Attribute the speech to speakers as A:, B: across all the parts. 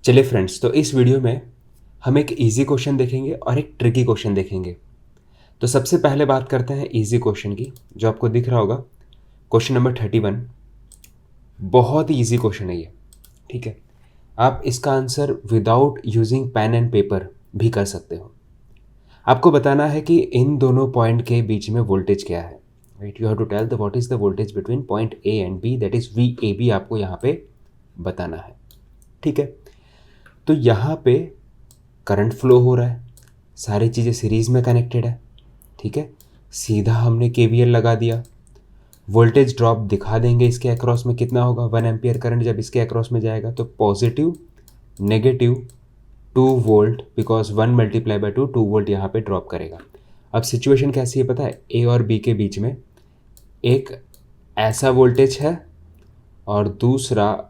A: चलिए फ्रेंड्स, तो इस वीडियो में हम एक इजी क्वेश्चन देखेंगे और एक ट्रिकी क्वेश्चन देखेंगे। तो सबसे पहले बात करते हैं इजी क्वेश्चन की, जो आपको दिख रहा होगा, क्वेश्चन नंबर 31। बहुत ही इजी क्वेश्चन है ये, ठीक है। आप इसका answer without using pen and paper भी कर सकते हो। आपको बताना है कि इन दोनों पॉइंट के बीच में वोल्टेज क्या है, right. You have to tell the what is the voltage between point A and B, that is V A B, आपको यहाँ पे बताना है, ठीक है। तो यहाँ पे करंट फ्लो हो रहा है, सारी चीज़ें सीरीज़ में कनेक्टेड है, ठीक है। सीधा हमने केवीएल लगा दिया, वोल्टेज ड्रॉप दिखा देंगे इसके अक्रॉस में कितना होगा। 1 एम्पियर करंट जब इसके अक्रॉस में जाएगा तो positive negative 2 volt, because 1 × 2 volt यहाँ पे ड्रॉप करेगा। अब सिचुएशन कैसी है पता है, ए और बी के बीच में एक ऐसा वोल्टेज है और दूसरा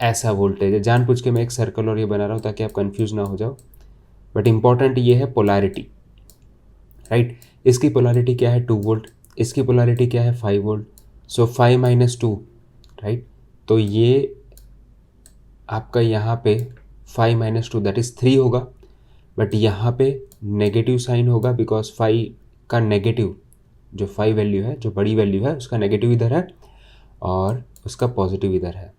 A: ऐसा वोल्टेज है। जानबूझ के मैं एक सर्कल और ये बना रहा हूँ ताकि आप कंफ्यूज ना हो जाओ, बट इंपॉर्टेंट ये है पोलैरिटी, राइट। इसकी पोलैरिटी क्या है 2 वोल्ट, इसकी पोलैरिटी क्या है 5 वोल्ट। सो 5 - 2, राइट। तो ये आपका यहाँ पे 5 - 2 दैट इज़ 3 होगा, बट यहाँ पे नेगेटिव साइन होगा, बिकॉज 5 का नेगेटिव, जो 5 वैल्यू है, जो बड़ी वैल्यू है, उसका नेगेटिव इधर है और उसका पॉजिटिव इधर है।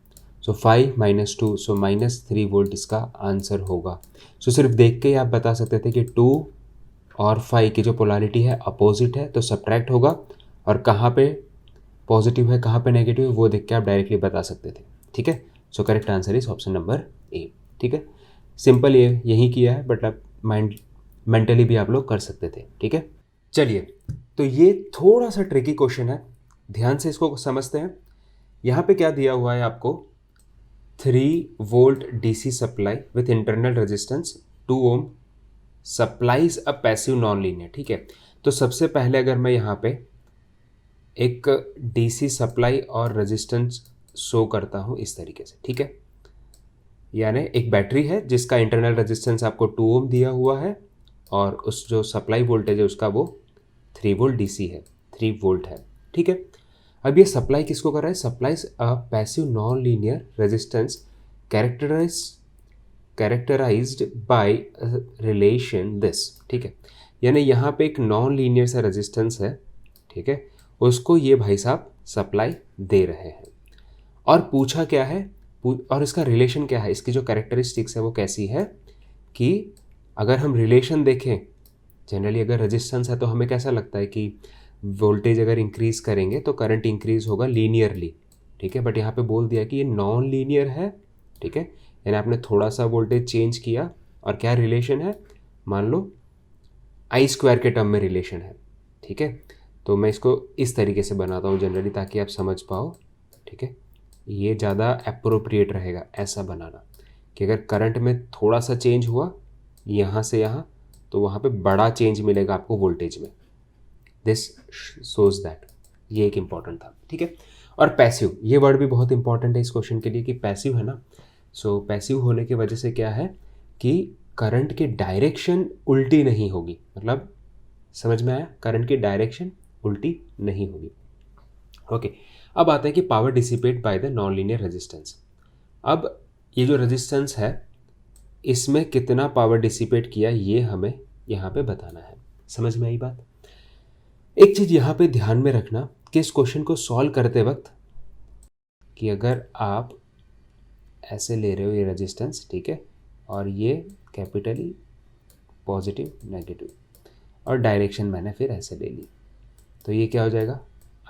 A: सो 5 - 2, सो -3 वोल्ट इसका आंसर होगा। सो सिर्फ देख के ही आप बता सकते थे कि 2 और 5 की जो पोलैरिटी है अपोजिट है, तो सब्ट्रैक्ट होगा, और कहाँ पे पॉजिटिव है कहाँ पे नेगेटिव है वो देख के आप डायरेक्टली बता सकते थे, ठीक है। So correct answer is option number A, ठीक है। सिंपल ये यही किया है, बट आप मेंटली भी आप लोग कर सकते थे, ठीक है। चलिए, तो ये थोड़ा सा ट्रिकी क्वेश्चन है, ध्यान से इसको समझते हैं। यहाँ पे क्या दिया हुआ है आपको, 3 volt DC supply with internal resistance 2 ohm supplies a passive non linear, ठीक है। तो सबसे पहले अगर मैं यहाँ पे एक डीसी सप्लाई और रेजिस्टेंस शो करता हूँ इस तरीके से, ठीक है। यानी एक बैटरी है जिसका इंटरनल रेजिस्टेंस आपको 2 ओम दिया हुआ है, और उस जो सप्लाई वोल्टेज है उसका वो 3 वोल्ट डीसी है, 3 वोल्ट है, ठीक है। अब ये सप्लाई किसको कर रहा है, supplies a passive non linear resistance characterized by relation this, ठीक है। यानी यहाँ पे एक नॉन लीनियर सा रेजिस्टेंस है, ठीक है, उसको ये भाई साहब सप्लाई दे रहे हैं। और पूछा क्या है, और इसका रिलेशन क्या है, इसकी जो कैरेक्टरिस्टिक्स है वो कैसी है, कि अगर हम रिलेशन देखें, जनरली अगर रेजिस्टेंस है तो हमें कैसा लगता है कि वोल्टेज अगर इंक्रीज़ करेंगे तो करंट इंक्रीज़ होगा लीनियरली, ठीक है। बट यहाँ पे बोल दिया कि ये नॉन लीनियर है, ठीक है। यानी आपने थोड़ा सा वोल्टेज चेंज किया, और क्या रिलेशन है, मान लो I² के टर्म में रिलेशन है, ठीक है। तो मैं इसको इस तरीके से बनाता हूँ जनरली, ताकि आप समझ पाओ, ठीक है। ये ज़्यादा अप्रोप्रिएट रहेगा ऐसा बनाना, कि अगर करंट में थोड़ा सा चेंज हुआ यहाँ से यहाँ, तो वहाँ पे बड़ा चेंज मिलेगा आपको वोल्टेज में। दिस शोज दैट, ये एक इम्पॉर्टेंट था, ठीक है। और पैसिव, ये वर्ड भी बहुत इंपॉर्टेंट है इस क्वेश्चन के लिए, कि पैसिव है ना। सो पैसिव होने की वजह से क्या है कि करंट की डायरेक्शन उल्टी नहीं होगी, मतलब समझ में आया, करंट की डायरेक्शन उल्टी नहीं होगी, ओके। अब आता है कि power dissipate by the non linear resistance. अब ये जो रेजिस्टेंस है इसमें कितना पावर डिसिपेट किया ये हमें यहाँ पे बताना है। समझ में आई बात। एक चीज़ यहाँ पे ध्यान में रखना कि इस क्वेश्चन को सॉल्व करते वक्त, कि अगर आप ऐसे ले रहे हो ये रेजिस्टेंस, ठीक है, और ये कैपिटली पॉजिटिव नेगेटिव, और डायरेक्शन मैंने फिर ऐसे ले ली, तो ये क्या हो जाएगा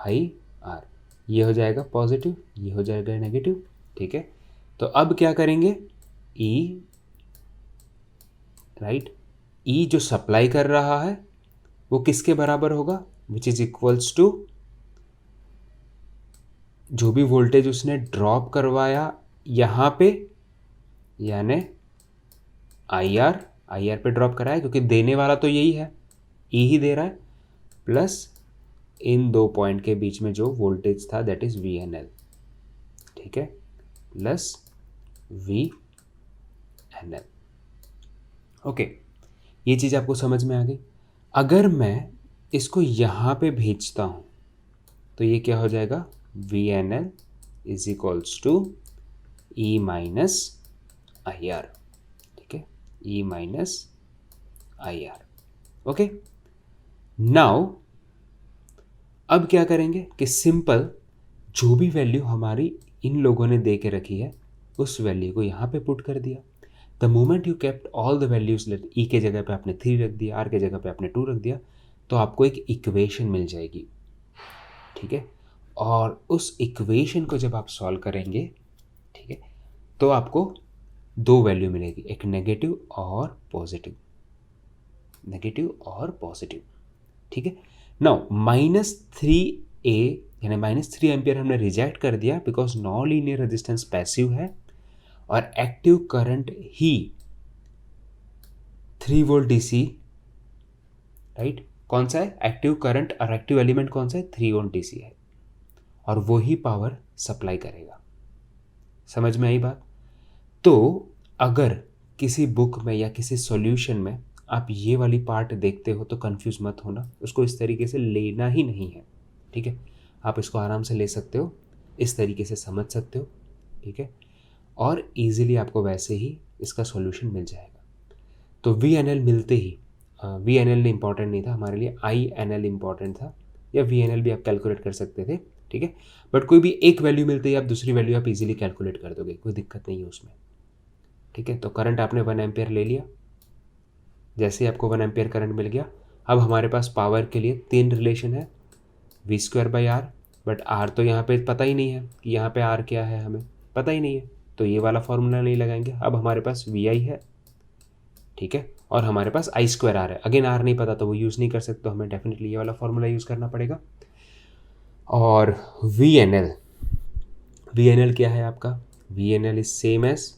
A: IR, ये हो जाएगा पॉजिटिव, ये हो जाएगा नेगेटिव, ठीक है। तो अब क्या करेंगे, E, राइट, E जो सप्लाई कर रहा है वो किसके बराबर होगा, विच इज इक्वल्स टू जो भी वोल्टेज उसने ड्रॉप करवाया यहाँ पे, यानी IR पे ड्रॉप कराया, क्योंकि देने वाला तो यही है, E ही दे रहा है, प्लस इन दो पॉइंट के बीच में जो वोल्टेज था दैट इज VNL, ठीक है, प्लस VNL, ओके। ये चीज़ आपको समझ में आ गई। अगर मैं इसको यहाँ पे भेजता हूँ तो ये क्या हो जाएगा, VNL is equals to E - I R, ठीक है, E minus I R. Okay, now अब क्या करेंगे कि सिंपल जो भी वैल्यू हमारी इन लोगों ने दे के रखी है उस वैल्यू को यहाँ पे पुट कर दिया। The moment you kept all the values, E के जगह पे आपने 3 रख दिया, आर के जगह पे आपने 2 रख दिया, तो आपको एक इक्वेशन मिल जाएगी, ठीक है। और उस इक्वेशन को जब आप सॉल्व करेंगे, ठीक है, तो आपको 2 वैल्यू मिलेगी, एक नेगेटिव और पॉजिटिव, नेगेटिव और पॉजिटिव, ठीक है। नाउ -3A यानी -3 एम्पियर हमने रिजेक्ट कर दिया because non linear resistance passive है और एक्टिव करंट ही 3 वोल्ट डीसी, राइट, कौन सा है एक्टिव करंट और एक्टिव एलिमेंट कौन सा है 3 वोल्ट डीसी है और वो ही पावर सप्लाई करेगा। समझ में आई बात? तो अगर किसी बुक में या किसी सॉल्यूशन में आप ये वाली पार्ट देखते हो तो कंफ्यूज मत होना, उसको इस तरीके से लेना ही नहीं है, ठीक है। आप इसको आराम से ले सकते हो, इस तरीके से समझ सकते हो, ठीक है, और इजीली आपको वैसे ही इसका सॉल्यूशन मिल जाएगा। तो VNL मिलते ही, VNL इंपॉर्टेंट नहीं था हमारे लिए, INL इंपॉर्टेंट था, या VNL भी आप कैलकुलेट कर सकते थे, ठीक है, बट कोई भी एक वैल्यू मिलते ही आप दूसरी वैल्यू आप इजीली कैलकुलेट कर दोगे, कोई दिक्कत नहीं है उसमें, ठीक है। तो करंट आपने 1 एम्पियर ले लिया, जैसे ही आपको 1 एम्पियर करंट मिल गया, अब हमारे पास पावर के लिए 3 रिलेशन है, V²/R, बट R तो यहाँ पे पता ही नहीं है कि यहाँ पे R क्या है, हमें पता ही नहीं है, तो ये वाला फॉर्मूला नहीं लगाएंगे। अब हमारे पास VI है, ठीक है, और हमारे पास I² R है, अगेन R नहीं पता तो वो यूज़ नहीं कर सकते, तो हमें डेफिनेटली ये वाला फॉर्मूला यूज़ करना पड़ेगा। और VNL क्या है आपका, VNL is same as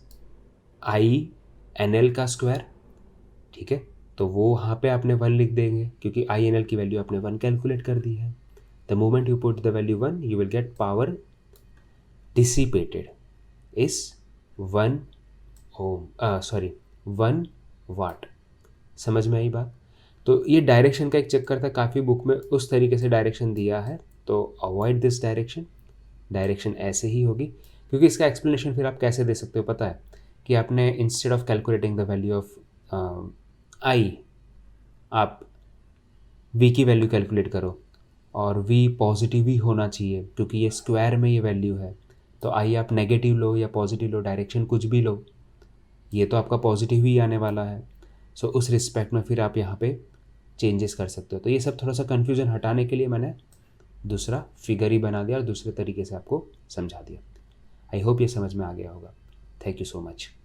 A: INL का स्क्वायर, ठीक है, तो वो वहाँ पे आपने 1 लिख देंगे क्योंकि INL की वैल्यू आपने 1 कैलकुलेट कर दी है। The moment you put the value 1 you will get power dissipated is 1 वाट। समझ में आई बात? तो ये डायरेक्शन का एक चक्कर था, काफ़ी बुक में उस तरीके से डायरेक्शन दिया है, तो अवॉइड दिस डायरेक्शन, डायरेक्शन ऐसे ही होगी, क्योंकि इसका एक्सप्लेनेशन फिर आप कैसे दे सकते हो पता है कि आपने instead of calculating the value of I, आप V की वैल्यू कैलकुलेट करो, और V पॉजिटिव ही होना चाहिए क्योंकि ये स्क्वायर में ये वैल्यू है, तो आई आप नेगेटिव लो या पॉजिटिव लो, डायरेक्शन कुछ भी लो, ये तो आपका पॉजिटिव ही आने वाला है। सो उस रिस्पेक्ट में फिर आप यहाँ पे चेंजेस कर सकते हो। तो ये सब थोड़ा सा कन्फ्यूज़न हटाने के लिए मैंने दूसरा फिगर ही बना दिया और दूसरे तरीके से आपको समझा दिया। आई होप ये समझ में आ गया होगा। Thank you so much.